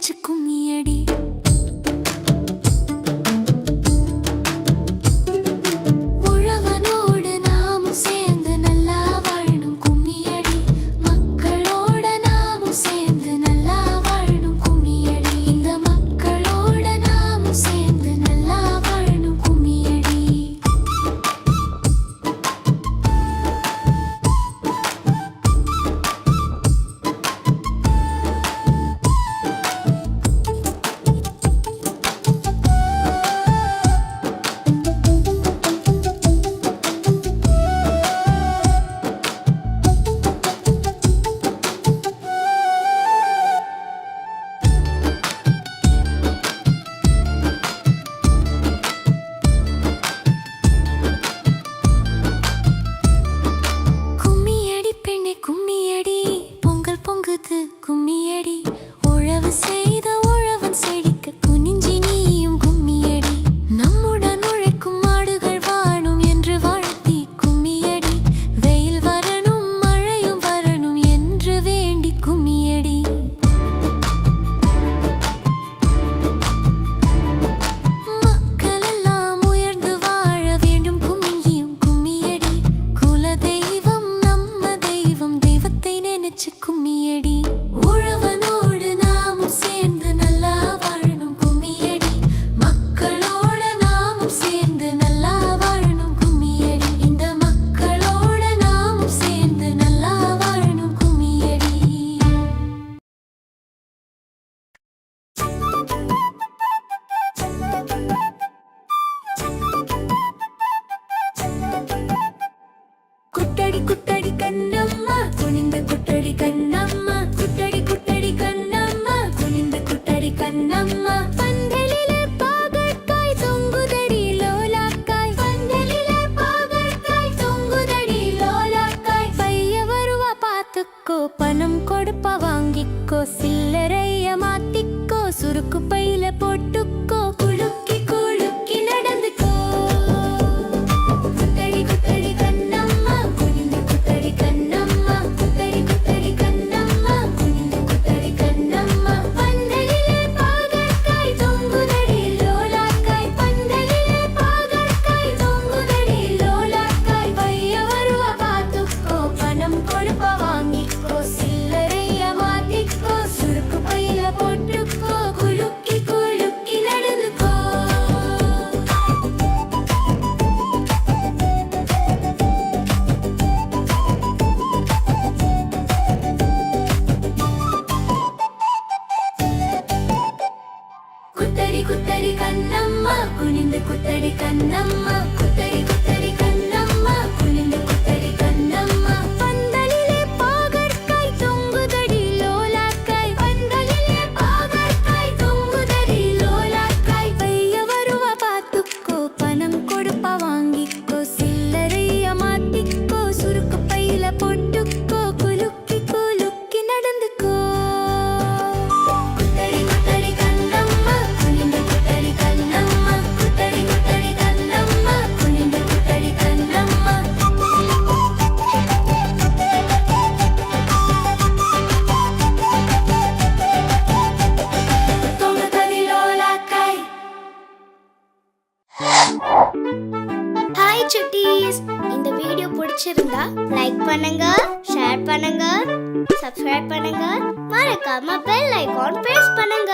நினைச்சு கும்மியடி. உழவனோடு நாமும் சேர்ந்து நல்லா வாழணும் கும்மியடி. மக்களோட நாமும் சேர்ந்து நல்லா வாழணும் கும்மியடி. இந்த மக்களோட நாமும் சேர்ந்து நல்லா வாழணும் கும்மியடி. கும்மியடி பெண்ணே கும்மியடி, பொங்கல் பொங்குது கும்மியடி. உழவு செய்த உழவன் செழிக்க குனிஞ்சி நீயும் கும்மியடி. நம்முடன் உழைக்கும் மாடுகள் வாழும் என்று வாழ்த்தி கும்மியடி. வெயில் வரணும் மழையும் வரணும் என்று வேண்டி கும்மியடி. மக்கள் எல்லாம் உயர்ந்து வாழ வேண்டும் கும்மியும் கும்மியடி. குல தெய்வம் நம்ம தெய்வம், தெய்வத்தை நினைச்சு கும்மியடி. உழவனோடு நாமும் சேர்ந்து நல்லா வாழணும் கும்மியடி. மக்களோட நாமும் சேர்ந்து நல்லா வாழணும் கும்மியடி. இந்த மக்களோட நாமும் சேர்ந்து நல்லா வாழணும் கும்மியடி. குட்டடி குட்டடி கண்ணம்மா குனிந்த குட்டடி கண்ணம்மா. குட்டடி குட்டடி கண்ணம்மா குனிந்த குட்டடி கண்ணம்மா. பந்தலிலே பாகற்காய் தொங்குதடி லோலாக்காய். பந்தலிலே பாகற்காய் தொங்குதடி லோலாக்காய். பைய வருவா பாத்துக்கோ, பணம் கொடுப்பா வாங்கிக்கோ. சில்லறைய மாத்திக்கோ, சுருக்கு பையில போட்டுக்கோ. குலுக்கி குலுக்கி நடந்துக்கோ. குட்டடி குட்டடி கண்ணம்மா குனிந்த குட்டடி கண்ணம்மா. குட்டடி குட்டடி கண்ணம்மா குனிந்த குட்டடி கண்ணம்மா. பந்தலிலே பாகற்காய் தொங்குதடி லோலாக்காய். பந்தலிலே பாகற்காய் தொங்குதடி லோலாக்காய். பைய வருவா பாத்துக்கோ, பணம் கொடுப்பா வாங்கிக்கோ. சில்லறைய மாத்திக்கோ, சுருக்கு பையில போட்டுக்கோ. குலுக்கி குலுக்கி நடந்துக்கோ. குட்டடி குட்டடி கண்ணம்மா குனிந்த குட்டடி கண்ணம்மா. குட்டடி குட்டடி கண்ணம்மா குனிந்த குட்டடி கண்ணம்மா. பந்தலிலே பாகற்காய் தொங்குதடி லோலாக்காய். பந்தலிலே பாகற்காய் தொங்குதடி லோலாக்காய். பைய வருவா பாத்துக்கோ, பணம் கொடுப்பா வாங்கிக்கோ. சில்லறைய மாத்திக்கோ, சுருக்கு பையில போட்டுக்கோ. குலுக்கி குலுக்கி நடந்துக்கோ. குட்டடி குட்டடி கண்ணம்மா குனிந்த குட்டடி கண்ணம்மா. குட்டடி குட்டடி கண்ணம்மா குனிந்த குட்டடி கண்ணம்மா. தொங்குதடி லோலாக்காய். ஹாய் சுட்டீஸ், இந்த வீடியோ பிடிச்சிருந்தா லைக் பண்ணுங்க, ஷேர் பண்ணுங்க, சப்ஸ்கிரைப் பண்ணுங்க, மறக்காம பெல் ஐகான் பிரஸ் பண்ணுங்க.